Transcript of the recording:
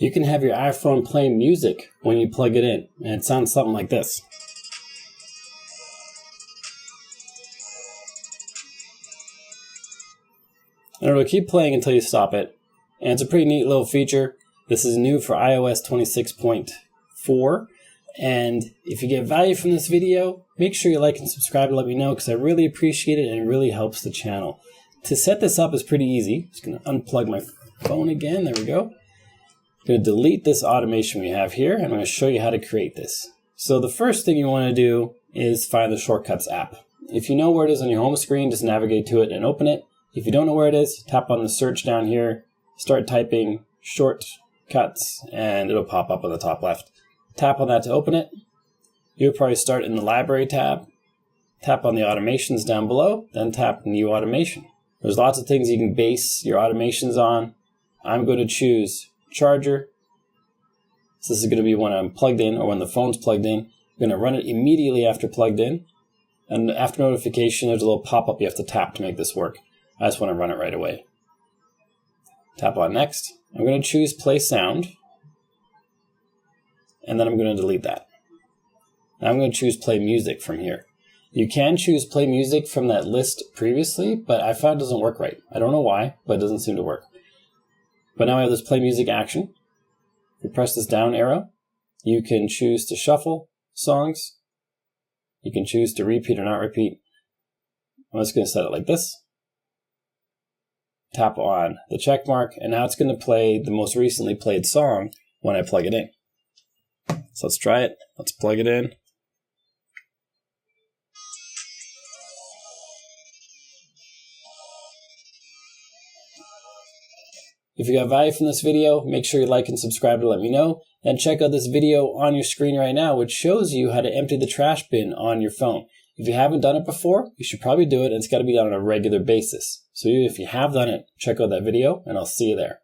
You can have your iPhone play music when you plug it in, and it sounds something like this. And it'll keep playing until you stop it. And it's a pretty neat little feature. This is new for iOS 26.4. And if you get value from this video, make sure you like and subscribe to let me know, because I really appreciate it and it really helps the channel. To set this up is pretty easy. Just going to unplug my phone again. There we go. I'm going to delete this automation we have here, and I'm going to show you how to create this. So the first thing you want to do is find the Shortcuts app. If you know where it is on your home screen, just navigate to it and open it. If you don't know where it is, tap on the search down here, start typing Shortcuts, and it'll pop up on the top left. Tap on that to open it. You'll probably start in the Library tab. Tap on the automations down below, then tap New Automation. There's lots of things you can base your automations on. I'm going to choose Charger. So this is going to be when I'm plugged in or when the phone's plugged in. I'm going to run it immediately after plugged in. And after notification, there's a little pop-up you have to tap to make this work. I just want to run it right away. Tap on Next. I'm going to choose Play Sound. And then I'm going to delete that. Now I'm going to choose Play Music from here. You can choose Play Music from that list previously, but I found it doesn't work right. I don't know why, but it doesn't seem to work. But now I have this Play Music action. If you press this down arrow, you can choose to shuffle songs. You can choose to repeat or not repeat. I'm just going to set it like this. Tap on the check mark, and now it's going to play the most recently played song when I plug it in. So let's try it. Let's plug it in. If you got value from this video, make sure you like and subscribe to let me know. And check out this video on your screen right now, which shows you how to empty the trash bin on your phone. If you haven't done it before, you should probably do it, and it's got to be done on a regular basis. So if you have done it, check out that video, and I'll see you there.